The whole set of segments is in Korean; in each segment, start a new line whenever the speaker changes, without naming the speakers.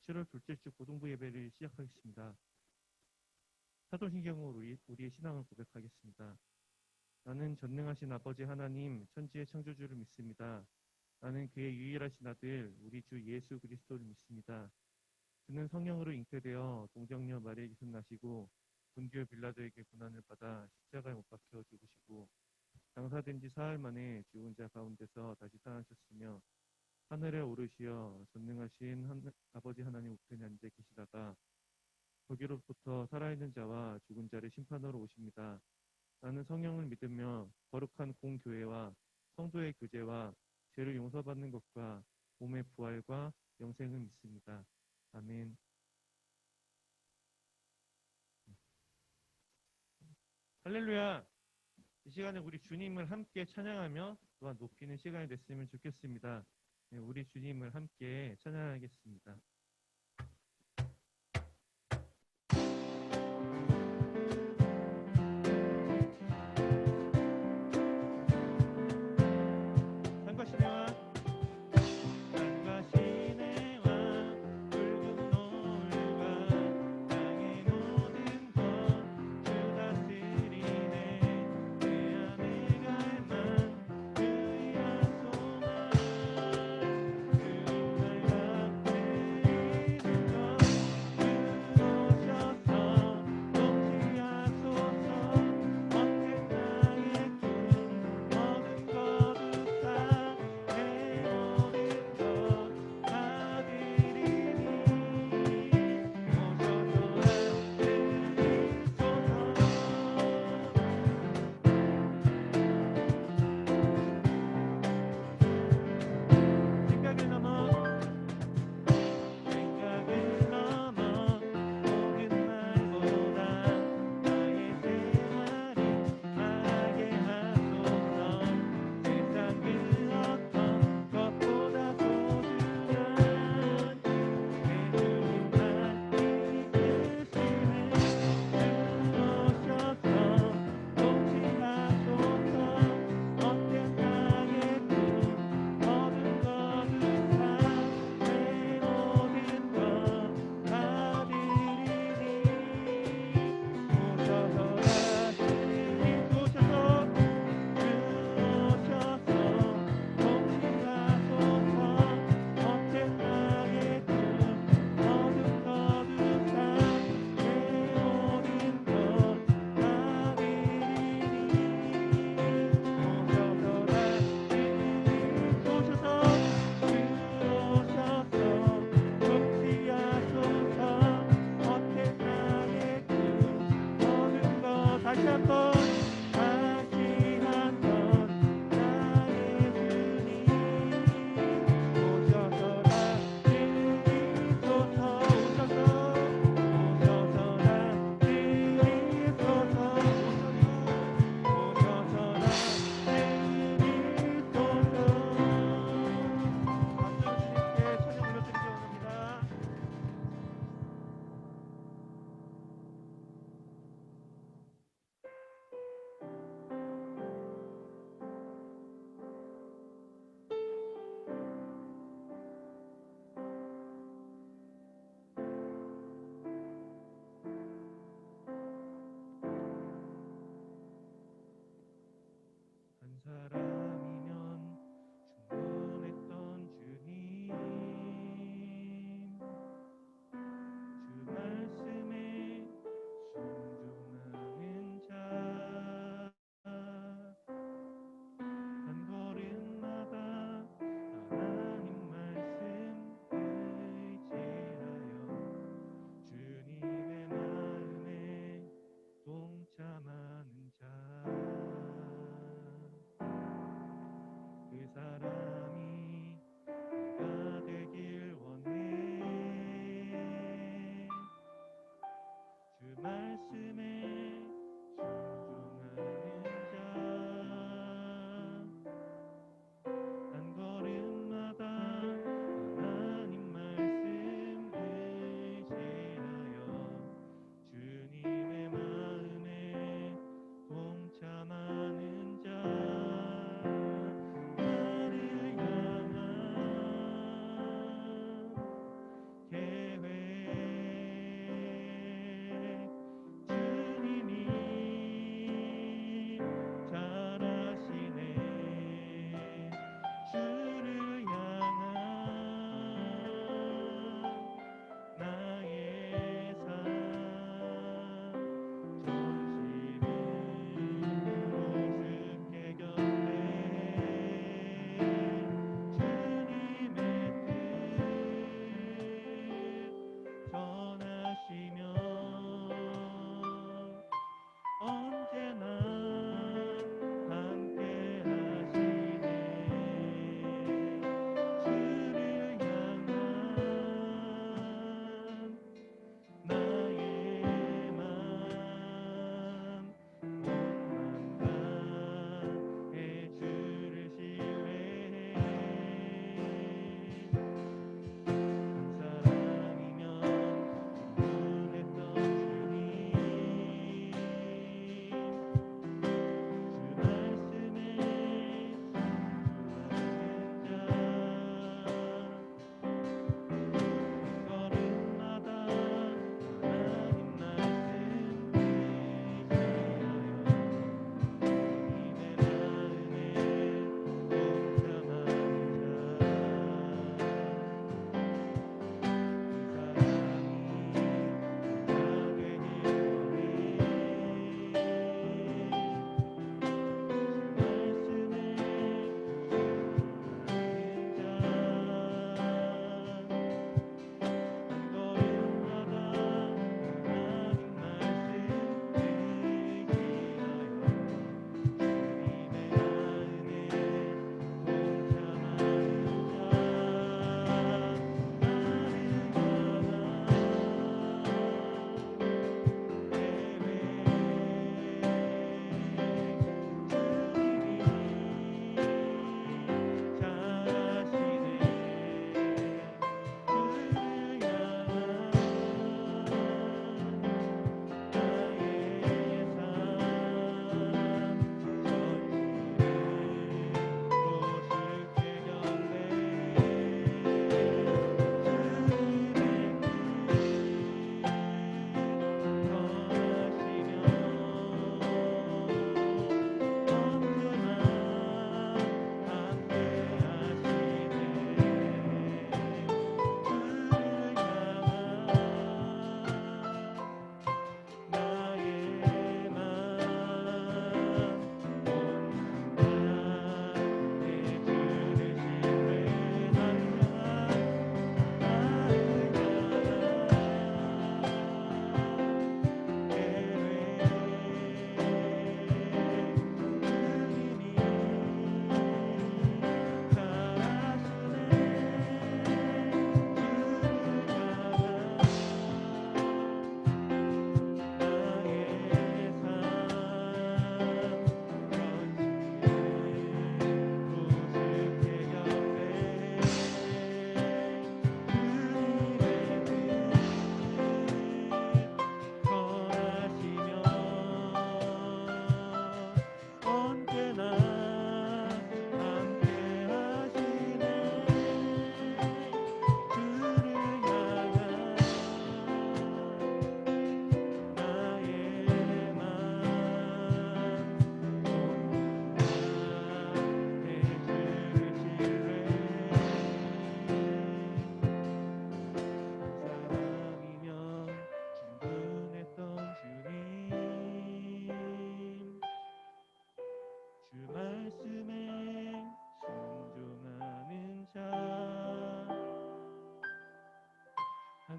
7월 둘째 주 고등부 예배를 시작하겠습니다. 사도신경으로 우리의 신앙을 고백하겠습니다. 나는 전능하신 아버지 하나님 천지의 창조주를 믿습니다. 나는 그의 유일하신 아들 우리 주 예수 그리스도를 믿습니다. 그는 성령으로 잉태되어 동정녀 마리아에게서 나시고 본디오 빌라도에게 고난을 받아 십자가에 못 박혀 죽으시고 장사된 지 사흘 만에 죽은 자 가운데서 다시 살아나셨으며 하늘에 오르시어 전능하신 아버지 하나님 우편에 앉아 계시다가 거기로부터 살아있는 자와 죽은 자를 심판하러 오십니다. 나는 성령을 믿으며 거룩한 공교회와 성도의 교제와 죄를 용서받는 것과 몸의 부활과 영생을 믿습니다. 아멘. 할렐루야. 이 시간에 우리 주님을 함께 찬양하며 또한 높이는 시간이 됐으면 좋겠습니다. 네, 우리 주님을 함께 찬양하겠습니다.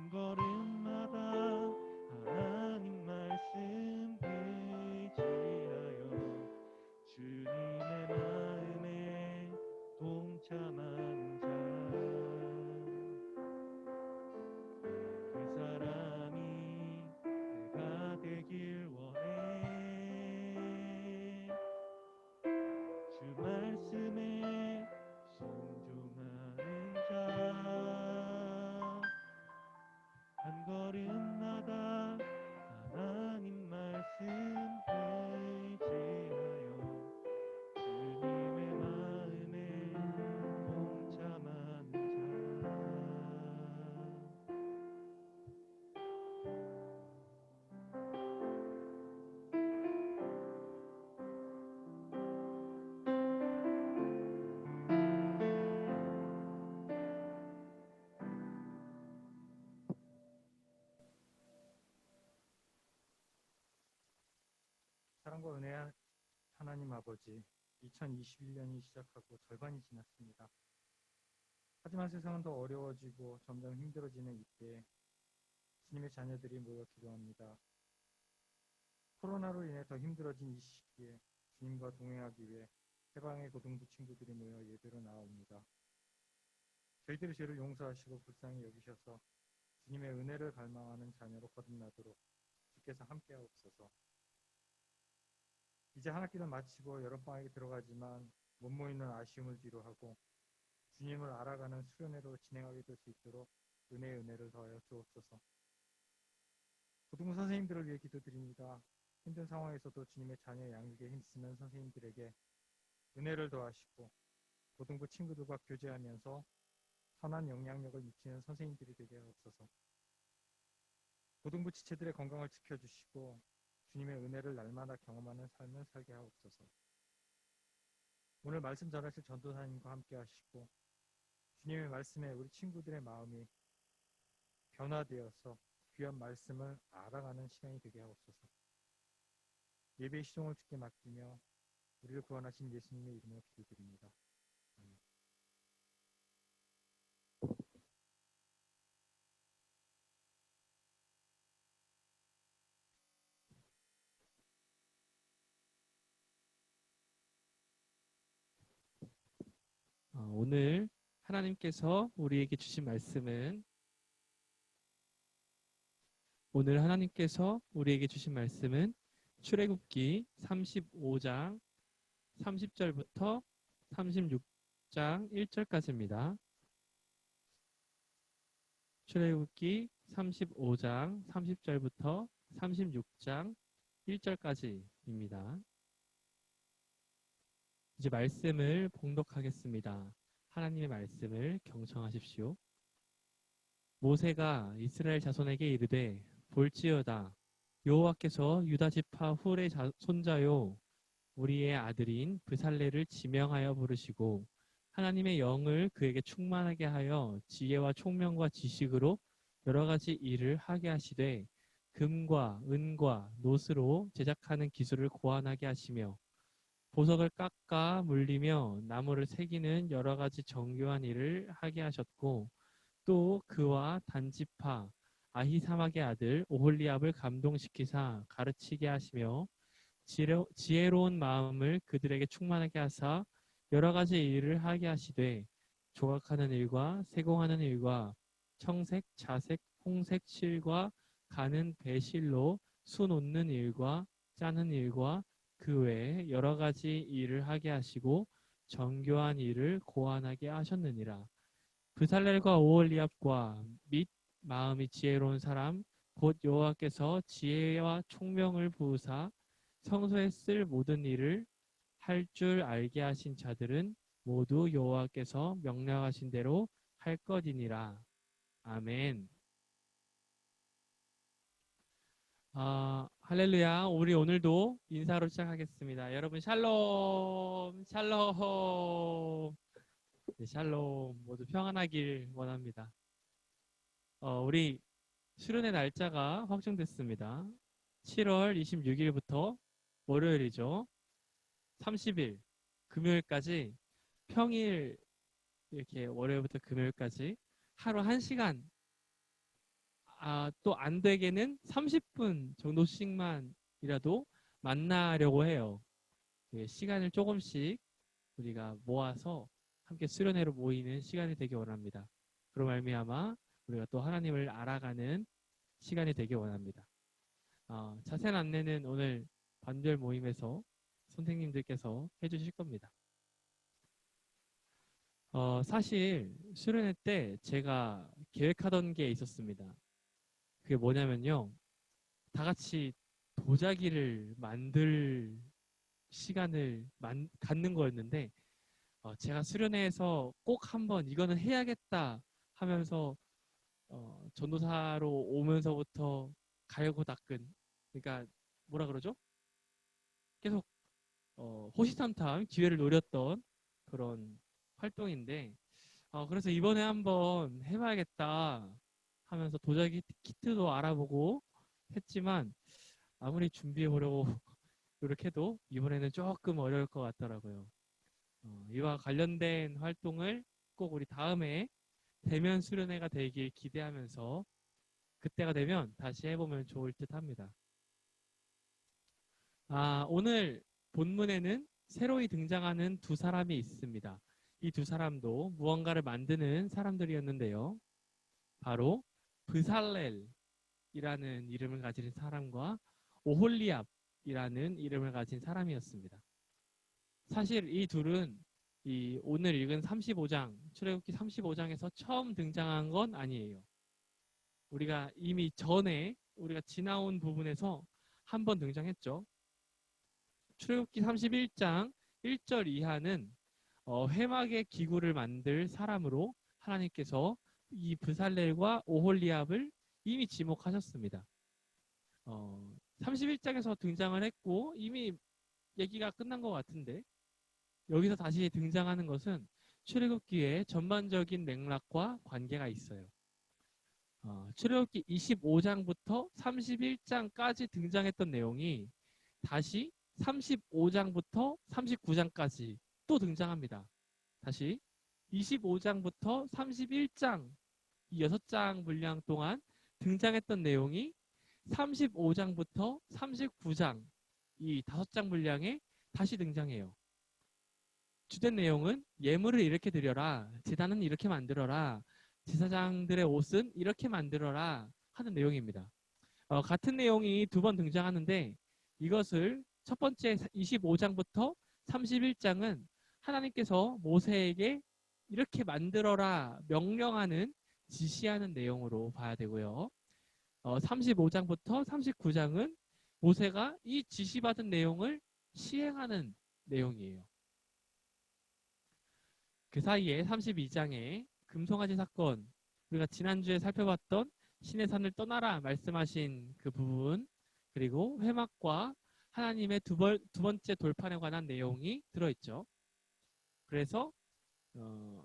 한 걸음마다 하나님 말씀 의지하여 주님의 마음에 동참한 자, 그 사람이 내가 되길 원해. 주 말씀에 순종하는 자, 한 걸음마다 하나님 말씀 의지하여 주님의 마음에 동참한 자.
사랑과 은혜의 하나님 아버지, 2021년이 시작하고 절반이 지났습니다. 하지만 세상은 더 어려워지고 점점 힘들어지는 이때에 주님의 자녀들이 모여 기도합니다. 코로나로 인해 더 힘들어진 이 시기에 주님과 동행하기 위해 해방의 고등부 친구들이 모여 예배로 나옵니다. 저희들의 죄를 용서하시고 불쌍히 여기셔서 주님의 은혜를 갈망하는 자녀로 거듭나도록 주께서 함께하옵소서. 이제 한 학기를 마치고 여름방학에 들어가지만 못 모이는 아쉬움을 뒤로하고 주님을 알아가는 수련회로 진행하게 될 수 있도록 은혜를 더하여 주옵소서. 고등부 선생님들을 위해 기도드립니다. 힘든 상황에서도 주님의 자녀 양육에 힘쓰는 선생님들에게 은혜를 더하시고 고등부 친구들과 교제하면서 선한 영향력을 미치는 선생님들이 되게 하옵소서. 고등부 지체들의 건강을 지켜주시고 주님의 은혜를 날마다 경험하는 삶을 살게 하옵소서. 오늘 말씀 전하실 전도사님과 함께 하시고 주님의 말씀에 우리 친구들의 마음이 변화되어서 귀한 말씀을 알아가는 시간이 되게 하옵소서. 예배의 시종을 주께 맡기며 우리를 구원하신 예수님의 이름으로 기도드립니다. 아멘.
오늘 하나님께서 우리에게 주신 말씀은 출애굽기 35장 30절부터 36장 1절까지입니다. 출애굽기 35장 30절부터 36장 1절까지입니다. 이제 말씀을 봉독하겠습니다. 하나님의 말씀을 경청하십시오. 모세가 이스라엘 자손에게 이르되 볼지어다 여호와께서 유다 지파 훌의 손자요 우리의 아들인 브살레를 지명하여 부르시고 하나님의 영을 그에게 충만하게 하여 지혜와 총명과 지식으로 여러 가지 일을 하게 하시되 금과 은과 노스로 제작하는 기술을 고안하게 하시며 보석을 깎아 물리며 나무를 새기는 여러 가지 정교한 일을 하게 하셨고 또 그와 단지파 아히사막의 아들 오홀리압을 감동시키사 가르치게 하시며 지혜로운 마음을 그들에게 충만하게 하사 여러 가지 일을 하게 하시되 조각하는 일과 세공하는 일과 청색, 자색, 홍색 실과 가는 배실로 수 놓는 일과 짜는 일과 그 외에 여러 가지 일을 하게 하시고 정교한 일을 고안하게 하셨느니라. 브살렐과 오홀리압과 및 마음이 지혜로운 사람 곧 여호와께서 지혜와 총명을 부으사 성소에 쓸 모든 일을 할 줄 알게 하신 자들은 모두 여호와께서 명령하신 대로 할 것이니라. 아멘. 할렐루야. 우리 오늘도 인사로 시작하겠습니다. 여러분 샬롬, 샬롬. 네, 샬롬. 모두 평안하길 원합니다. 우리 수련의 날짜가 확정됐습니다. 7월 26일부터 월요일이죠. 30일 금요일까지 평일 이렇게 월요일부터 금요일까지 하루 1시간 또 안 되게는 30분 정도씩만이라도 만나려고 해요. 시간을 조금씩 우리가 모아서 함께 수련회로 모이는 시간이 되기 원합니다. 그로 말미암아 우리가 또 하나님을 알아가는 시간이 되기 원합니다. 자세한 안내는 오늘 반별 모임에서 선생님들께서 해주실 겁니다. 사실 수련회 때 제가 계획하던 게 있었습니다. 그게 뭐냐면요. 다 같이 도자기를 만들 시간을 갖는 거였는데 제가 수련회에서 꼭 한번 이거는 해야겠다 하면서 전도사로 오면서부터 갈고 닦은, 그러니까 뭐라 그러죠? 계속 호시탐탐 기회를 노렸던 그런 활동인데 그래서 이번에 한번 해봐야겠다 하면서 도자기 키트도 알아보고 했지만 아무리 준비해 보려고 노력해도 이번에는 조금 어려울 것 같더라고요. 이와 관련된 활동을 꼭 우리 다음에 대면 수련회가 되길 기대하면서 그때가 되면 다시 해보면 좋을 듯 합니다. 오늘 본문에는 새로이 등장하는 두 사람이 있습니다. 이 두 사람도 무언가를 만드는 사람들이었는데요. 바로 브살렐이라는 이름을 가진 사람과 오홀리압이라는 이름을 가진 사람이었습니다. 사실 이 둘은 오늘 읽은 35장, 출애굽기 35장에서 처음 등장한 건 아니에요. 우리가 이미 전에 우리가 지나온 부분에서 한 번 등장했죠. 출애굽기 31장 1절 이하는 회막의 기구를 만들 사람으로 하나님께서 이 브살렐과 오홀리압을 이미 지목하셨습니다. 31장에서 등장을 했고 이미 얘기가 끝난 것 같은데 여기서 다시 등장하는 것은 출애굽기의 전반적인 맥락과 관계가 있어요. 출애굽기 25장부터 31장까지 등장했던 내용이 다시 35장부터 39장까지 또 등장합니다. 다시 25장부터 31장 이 6장 분량 동안 등장했던 내용이 35장부터 39장 이 5장 분량에 다시 등장해요. 주된 내용은 예물을 이렇게 드려라, 제단은 이렇게 만들어라, 제사장들의 옷은 이렇게 만들어라 하는 내용입니다. 같은 내용이 두 번 등장하는데 이것을 첫 번째 25장부터 31장은 하나님께서 모세에게 이렇게 만들어라 명령하는 지시하는 내용으로 봐야 되고요. 35장부터 39장은 모세가 이 지시받은 내용을 시행하는 내용이에요. 그 사이에 32장에 금송아지 사건, 우리가 지난주에 살펴봤던 신의 산을 떠나라 말씀하신 그 부분, 그리고 회막과 하나님의 두 번째 돌판에 관한 내용이 들어있죠. 그래서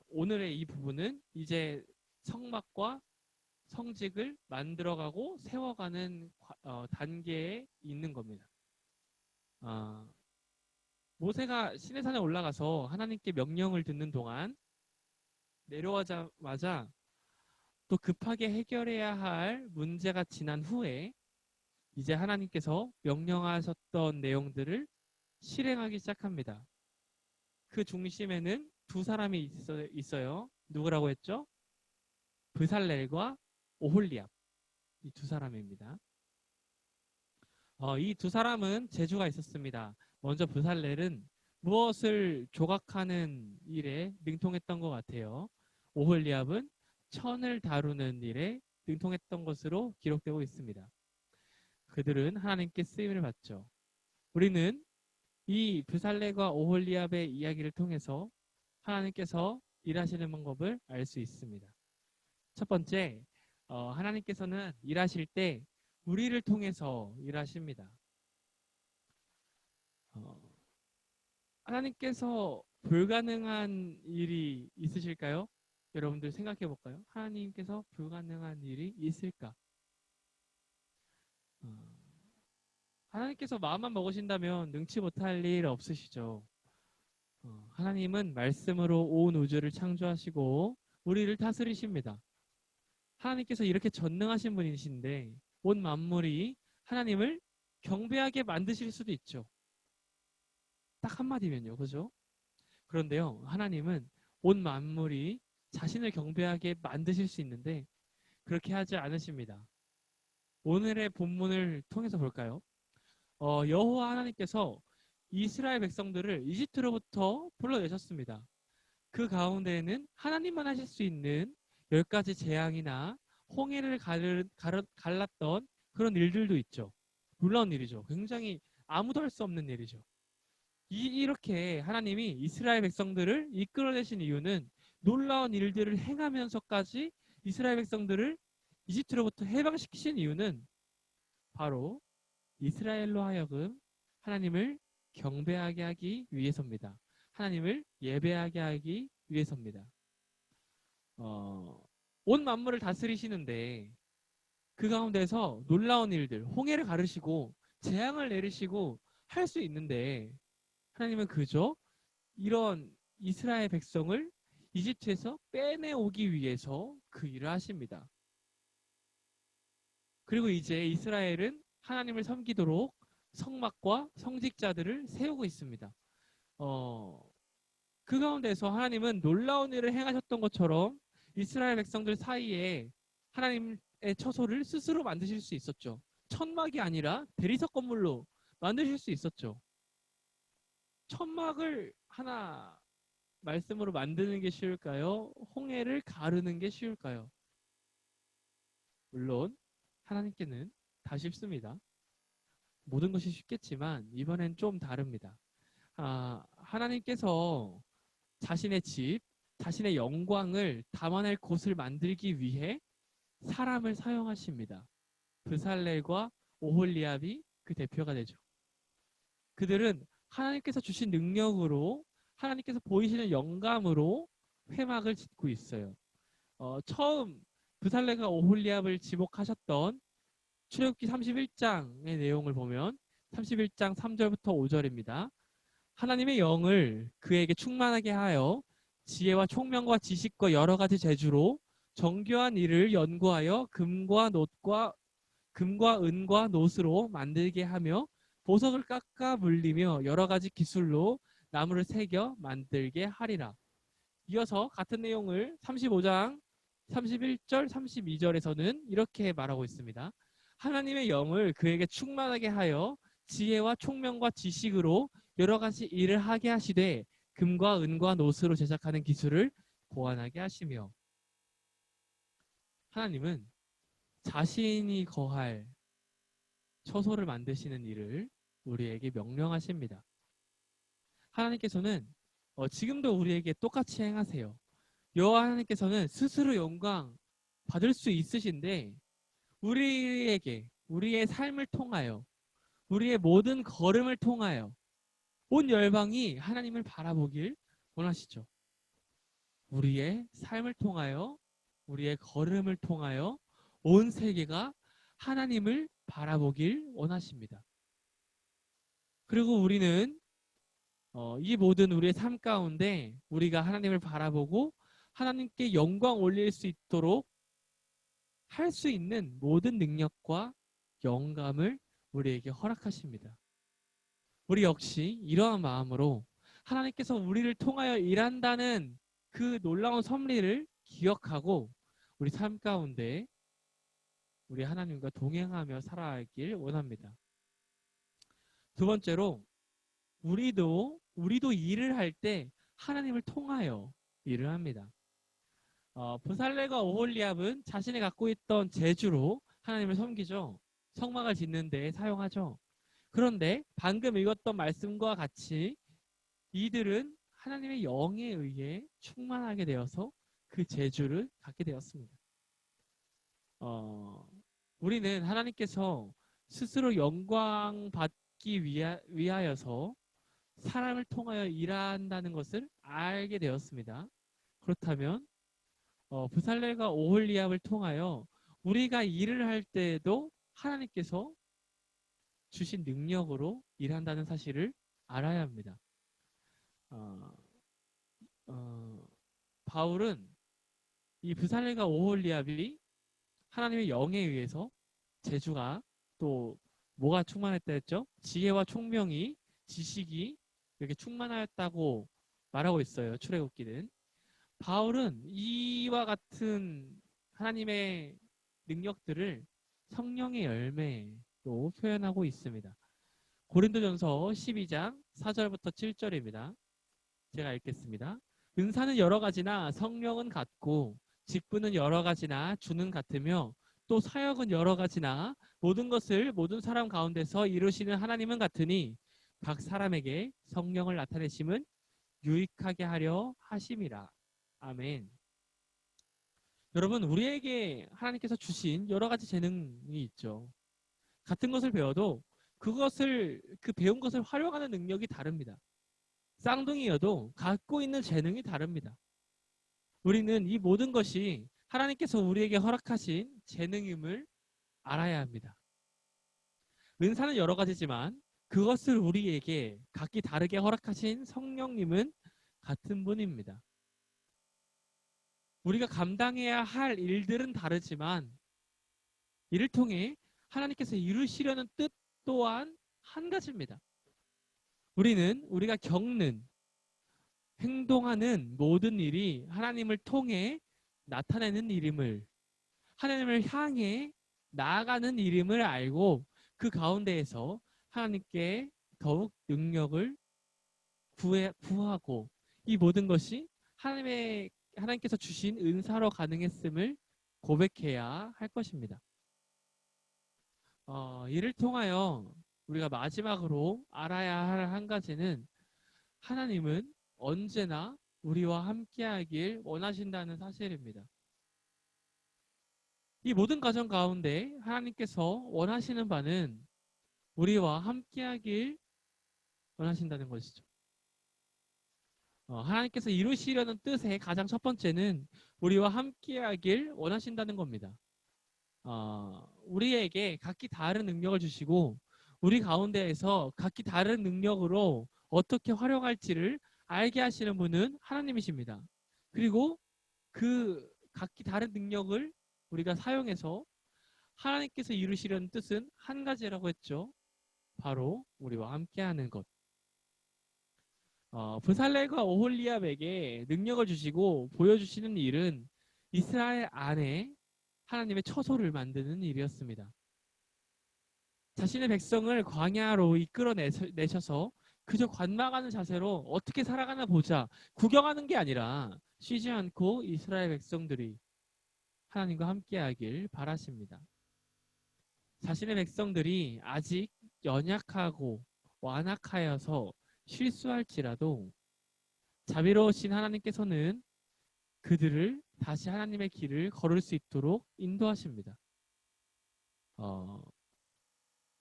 오늘의 이 부분은 이제 성막과 성직을 만들어가고 세워가는 단계에 있는 겁니다. 모세가 시내산에 올라가서 하나님께 명령을 듣는 동안 내려오자마자 또 급하게 해결해야 할 문제가 지난 후에 이제 하나님께서 명령하셨던 내용들을 실행하기 시작합니다. 그 중심에는 두 사람이 있어요. 누구라고 했죠? 브살렐과 오홀리압. 이 두 사람입니다. 이 두 사람은 재주가 있었습니다. 먼저 브살렐은 무엇을 조각하는 일에 능통했던 것 같아요. 오홀리압은 천을 다루는 일에 능통했던 것으로 기록되고 있습니다. 그들은 하나님께 쓰임을 받죠. 우리는 이 브살렐과 오홀리압의 이야기를 통해서 하나님께서 일하시는 방법을 알 수 있습니다. 첫 번째, 하나님께서는 일하실 때 우리를 통해서 일하십니다. 하나님께서 불가능한 일이 있으실까요? 여러분들 생각해 볼까요? 하나님께서 불가능한 일이 있을까? 하나님께서 마음만 먹으신다면 능치 못할 일 없으시죠. 하나님은 말씀으로 온 우주를 창조하시고 우리를 다스리십니다. 하나님께서 이렇게 전능하신 분이신데 온 만물이 하나님을 경배하게 만드실 수도 있죠. 딱 한마디면요. 그죠? 그런데요. 하나님은 온 만물이 자신을 경배하게 만드실 수 있는데 그렇게 하지 않으십니다. 오늘의 본문을 통해서 볼까요? 여호와 하나님께서 이스라엘 백성들을 이집트로부터 불러내셨습니다. 그 가운데에는 하나님만 하실 수 있는 10가지 재앙이나 홍해를 갈랐던 그런 일들도 있죠. 놀라운 일이죠. 굉장히 아무도 할 수 없는 일이죠. 이렇게 하나님이 이스라엘 백성들을 이끌어내신 이유는 놀라운 일들을 행하면서까지 이스라엘 백성들을 이집트로부터 해방시키신 이유는 바로 이스라엘로 하여금 하나님을 경배하게 하기 위해서입니다. 하나님을 예배하게 하기 위해서입니다. 온 만물을 다스리시는데 그 가운데서 놀라운 일들, 홍해를 가르시고 재앙을 내리시고 할 수 있는데 하나님은 그저 이런 이스라엘 백성을 이집트에서 빼내오기 위해서 그 일을 하십니다. 그리고 이제 이스라엘은 하나님을 섬기도록 성막과 성직자들을 세우고 있습니다. 그 가운데서 하나님은 놀라운 일을 행하셨던 것처럼 이스라엘 백성들 사이에 하나님의 처소를 스스로 만드실 수 있었죠. 천막이 아니라 대리석 건물로 만드실 수 있었죠. 천막을 하나 말씀으로 만드는 게 쉬울까요? 홍해를 가르는 게 쉬울까요? 물론 하나님께는 다 쉽습니다. 모든 것이 쉽겠지만 이번엔 좀 다릅니다. 하나님께서 자신의 집, 자신의 영광을 담아낼 곳을 만들기 위해 사람을 사용하십니다. 브살렐과 오홀리압이 그 대표가 되죠. 그들은 하나님께서 주신 능력으로 하나님께서 보이시는 영감으로 회막을 짓고 있어요. 처음 브살렐과 오홀리압을 지목하셨던 출애굽기 31장의 내용을 보면 31장 3절부터 5절입니다. 하나님의 영을 그에게 충만하게 하여 지혜와 총명과 지식과 여러 가지 재주로 정교한 일을 연구하여 금과 은과 놋으로 만들게 하며 보석을 깎아 물리며 여러 가지 기술로 나무를 새겨 만들게 하리라. 이어서 같은 내용을 35장 31절 32절에서는 이렇게 말하고 있습니다. 하나님의 영을 그에게 충만하게 하여 지혜와 총명과 지식으로 여러 가지 일을 하게 하시되 금과 은과 놋으로 제작하는 기술을 고안하게 하시며 하나님은 자신이 거할 처소를 만드시는 일을 우리에게 명령하십니다. 하나님께서는 지금도 우리에게 똑같이 행하세요. 여호와 하나님께서는 스스로 영광 받을 수 있으신데 우리에게 우리의 삶을 통하여 우리의 모든 걸음을 통하여 온 열방이 하나님을 바라보길 원하시죠. 우리의 삶을 통하여 우리의 걸음을 통하여 온 세계가 하나님을 바라보길 원하십니다. 그리고 우리는 이 모든 우리의 삶 가운데 우리가 하나님을 바라보고 하나님께 영광 올릴 수 있도록 할 수 있는 모든 능력과 영감을 우리에게 허락하십니다. 우리 역시 이러한 마음으로 하나님께서 우리를 통하여 일한다는 그 놀라운 섭리를 기억하고 우리 삶 가운데 우리 하나님과 동행하며 살아가길 원합니다. 두 번째로 우리도 일을 할 때 하나님을 통하여 일을 합니다. 브살렐과 오홀리압은 자신이 갖고 있던 재주로 하나님을 섬기죠. 성막을 짓는 데 사용하죠. 그런데 방금 읽었던 말씀과 같이 이들은 하나님의 영에 의해 충만하게 되어서 그 재주를 갖게 되었습니다. 우리는 하나님께서 스스로 영광 받기 위하여서 사람을 통하여 일한다는 것을 알게 되었습니다. 그렇다면 브살렐과 오홀리압을 통하여 우리가 일을 할 때에도 하나님께서 주신 능력으로 일한다는 사실을 알아야 합니다. 바울은 이 브살렐과 오홀리압이 하나님의 영에 의해서 재주가 또 뭐가 충만했다 했죠? 지혜와 총명이 지식이 이렇게 충만하였다고 말하고 있어요. 출애굽기는. 바울은 이와 같은 하나님의 능력들을 성령의 열매로 표현하고 있습니다. 고린도전서 12장 4절부터 7절입니다. 제가 읽겠습니다. 은사는 여러 가지나 성령은 같고 직분은 여러 가지나 주는 같으며 또 사역은 여러 가지나 모든 것을 모든 사람 가운데서 이루시는 하나님은 같으니 각 사람에게 성령을 나타내심은 유익하게 하려 하심이라. 아멘. 여러분, 우리에게 하나님께서 주신 여러 가지 재능이 있죠. 같은 것을 배워도 그 배운 것을 활용하는 능력이 다릅니다. 쌍둥이여도 갖고 있는 재능이 다릅니다. 우리는 이 모든 것이 하나님께서 우리에게 허락하신 재능임을 알아야 합니다. 은사는 여러 가지지만 그것을 우리에게 각기 다르게 허락하신 성령님은 같은 분입니다. 우리가 감당해야 할 일들은 다르지만 이를 통해 하나님께서 이루시려는 뜻 또한 한 가지입니다. 우리는 우리가 겪는, 행동하는 모든 일이 하나님을 통해 나타내는 일임을, 하나님을 향해 나아가는 일임을 알고 그 가운데에서 하나님께 더욱 능력을 구하고 이 모든 것이 하나님께서 주신 은사로 가능했음을 고백해야 할 것입니다. 이를 통하여 우리가 마지막으로 알아야 할 한 가지는 하나님은 언제나 우리와 함께하길 원하신다는 사실입니다. 이 모든 과정 가운데 하나님께서 원하시는 바는 우리와 함께하길 원하신다는 것이죠. 하나님께서 이루시려는 뜻의 가장 첫 번째는 우리와 함께하길 원하신다는 겁니다. 우리에게 각기 다른 능력을 주시고 우리 가운데에서 각기 다른 능력으로 어떻게 활용할지를 알게 하시는 분은 하나님이십니다. 그리고 그 각기 다른 능력을 우리가 사용해서 하나님께서 이루시려는 뜻은 한 가지라고 했죠. 바로 우리와 함께하는 것. 브살렐과 오홀리압에게 능력을 주시고 보여주시는 일은 이스라엘 안에 하나님의 처소를 만드는 일이었습니다. 자신의 백성을 광야로 이끌어내셔서 그저 관망하는 자세로 어떻게 살아가나 보자, 구경하는 게 아니라 쉬지 않고 이스라엘 백성들이 하나님과 함께하길 바라십니다. 자신의 백성들이 아직 연약하고 완악하여서 실수할지라도 자비로우신 하나님께서는 그들을 다시 하나님의 길을 걸을 수 있도록 인도하십니다.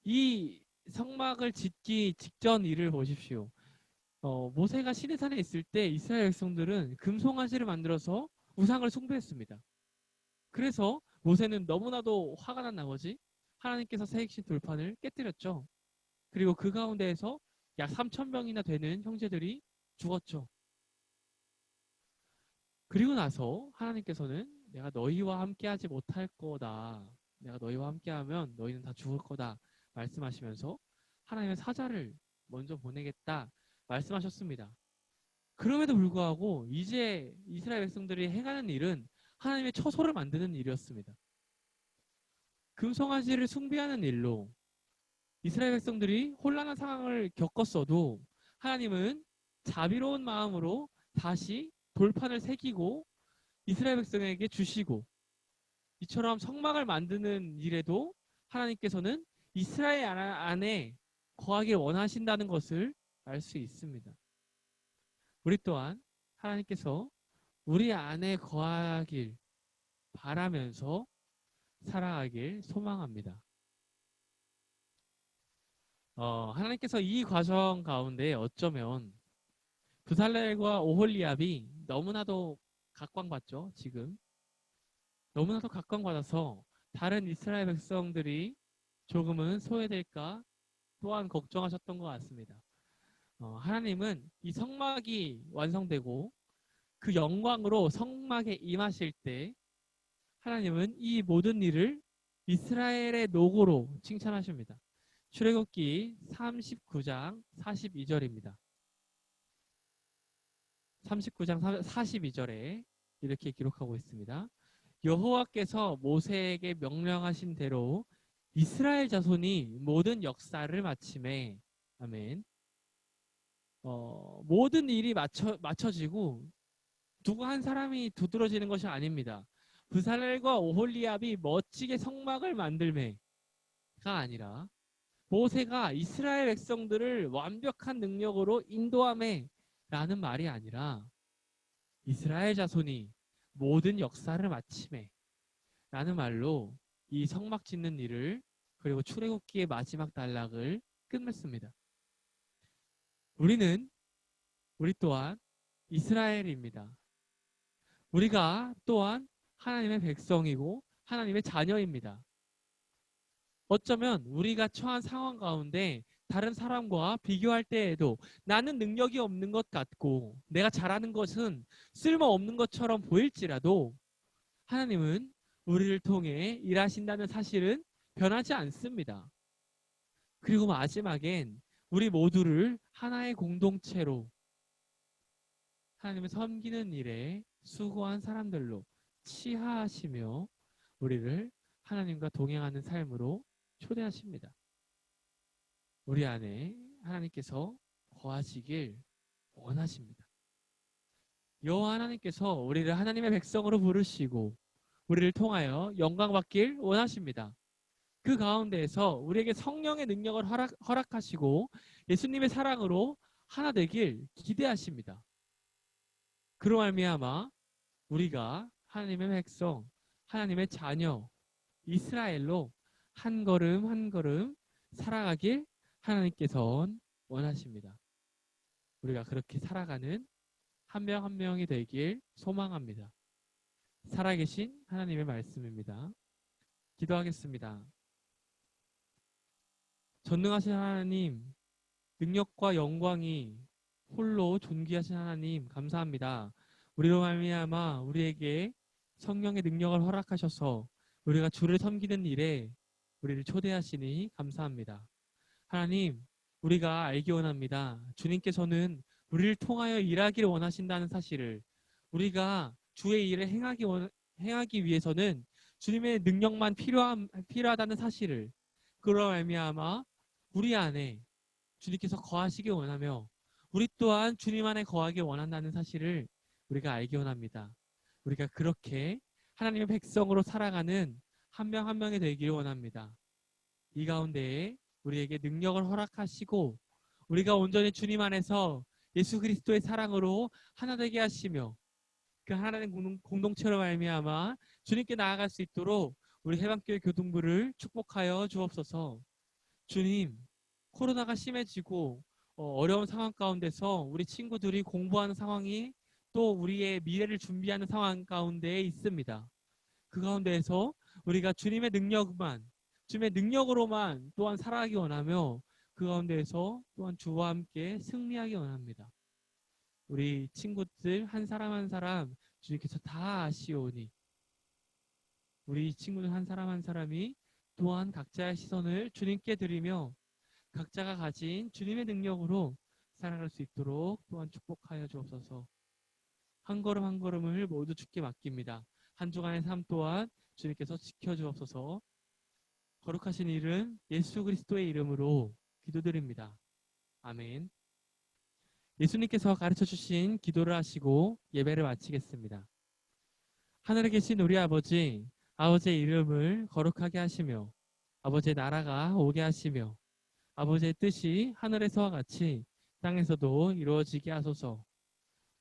이 성막을 짓기 직전 일을 보십시오. 모세가 시내산에 있을 때 이스라엘 백성들은 금송아지를 만들어서 우상을 숭배했습니다. 그래서 모세는 너무나도 화가 난 나머지 하나님께서 새익신 돌판을 깨뜨렸죠. 그리고 그 가운데에서 약 3,000명이나 되는 형제들이 죽었죠. 그리고 나서 하나님께서는 내가 너희와 함께하지 못할 거다. 내가 너희와 함께하면 너희는 다 죽을 거다. 말씀하시면서 하나님의 사자를 먼저 보내겠다 말씀하셨습니다. 그럼에도 불구하고 이제 이스라엘 백성들이 행하는 일은 하나님의 처소를 만드는 일이었습니다. 금송아지를 숭배하는 일로 이스라엘 백성들이 혼란한 상황을 겪었어도 하나님은 자비로운 마음으로 다시 돌판을 새기고 이스라엘 백성에게 주시고 이처럼 성막을 만드는 일에도 하나님께서는 이스라엘 안에 거하길 원하신다는 것을 알 수 있습니다. 우리 또한 하나님께서 우리 안에 거하길 바라면서 살아가길 소망합니다. 하나님께서 이 과정 가운데 어쩌면 브살렐과 오홀리압이 너무나도 각광받죠. 지금 너무나도 각광받아서 다른 이스라엘 백성들이 조금은 소외될까 또한 걱정하셨던 것 같습니다. 하나님은 이 성막이 완성되고 그 영광으로 성막에 임하실 때 하나님은 이 모든 일을 이스라엘의 노고로 칭찬하십니다. 출애굽기 39장 42절입니다. 39장 42절에 이렇게 기록하고 있습니다. 여호와께서 모세에게 명령하신 대로 이스라엘 자손이 모든 역사를 마침에 아멘. 모든 일이 맞춰지고 누구 한 사람이 두드러지는 것이 아닙니다. 브살렐과 오홀리압이 멋지게 성막을 만들매가 아니라 모세가 이스라엘 백성들을 완벽한 능력으로 인도함에라는 말이 아니라 이스라엘 자손이 모든 역사를 마침에 라는 말로 이 성막 짓는 일을 그리고 출애굽기의 마지막 단락을 끝맺습니다. 우리 또한 이스라엘입니다. 우리가 또한 하나님의 백성이고 하나님의 자녀입니다. 어쩌면 우리가 처한 상황 가운데 다른 사람과 비교할 때에도 나는 능력이 없는 것 같고 내가 잘하는 것은 쓸모없는 것처럼 보일지라도 하나님은 우리를 통해 일하신다는 사실은 변하지 않습니다. 그리고 마지막엔 우리 모두를 하나의 공동체로 하나님을 섬기는 일에 수고한 사람들로 치하하시며 우리를 하나님과 동행하는 삶으로 초대하십니다. 우리 안에 하나님께서 거하시길 원하십니다. 여호와 하나님께서 우리를 하나님의 백성으로 부르시고 우리를 통하여 영광 받길 원하십니다. 그 가운데에서 우리에게 성령의 능력을 허락하시고 예수님의 사랑으로 하나 되길 기대하십니다. 그로 말미암아 우리가 하나님의 백성, 하나님의 자녀, 이스라엘로 한 걸음 한 걸음 살아가길 하나님께서는 원하십니다. 우리가 그렇게 살아가는 한 명 한 명이 되길 소망합니다. 살아계신 하나님의 말씀입니다. 기도하겠습니다. 전능하신 하나님, 능력과 영광이 홀로 존귀하신 하나님 감사합니다. 우리로 말미암아 우리에게 성령의 능력을 허락하셔서 우리가 주를 섬기는 일에 우리를 초대하시니 감사합니다. 하나님, 우리가 알기 원합니다. 주님께서는 우리를 통하여 일하기를 원하신다는 사실을, 우리가 주의 일을 행하기 위해서는 주님의 능력만 필요하다는 사실을, 그로 말미암아 우리 안에 주님께서 거하시기 원하며 우리 또한 주님 안에 거하기 원한다는 사실을 우리가 알기 원합니다. 우리가 그렇게 하나님의 백성으로 살아가는 한 명 한 명이 되기를 원합니다. 이 가운데에 우리에게 능력을 허락하시고 우리가 온전히 주님 안에서 예수 그리스도의 사랑으로 하나 되게 하시며 그 하나님 공동체로 말미암아 주님께 나아갈 수 있도록 우리 해방교회 교동부를 축복하여 주옵소서. 주님, 코로나가 심해지고 어려운 상황 가운데서 우리 친구들이 공부하는 상황이 또 우리의 미래를 준비하는 상황 가운데에 있습니다. 그 가운데에서 우리가 주님의 능력으로만 또한 살아가기 원하며 그 가운데에서 또한 주와 함께 승리하기 원합니다. 우리 친구들 한 사람 한 사람 주님께서 다 아시오니 우리 친구들 한 사람 한 사람이 또한 각자의 시선을 주님께 드리며 각자가 가진 주님의 능력으로 살아갈 수 있도록 또한 축복하여 주옵소서. 한 걸음 한 걸음을 모두 주께 맡깁니다. 한 주간의 삶 또한 주님께서 지켜주옵소서. 거룩하신 이름 예수 그리스도의 이름으로 기도드립니다. 아멘. 예수님께서 가르쳐 주신 기도를 하시고 예배를 마치겠습니다. 하늘에 계신 우리 아버지, 아버지의 이름을 거룩하게 하시며 아버지의 나라가 오게 하시며 아버지의 뜻이 하늘에서와 같이 땅에서도 이루어지게 하소서.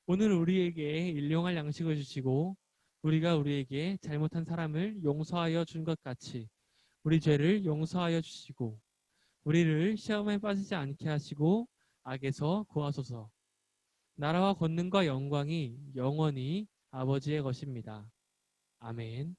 오늘 우리에게 일용할 양식을 주시고 우리가 우리에게 잘못한 사람을 용서하여 준 것 같이 우리 죄를 용서하여 주시고 우리를 시험에 빠지지 않게 하시고 악에서 구하소서. 나라와 권능과 영광이 영원히 아버지의 것입니다. 아멘.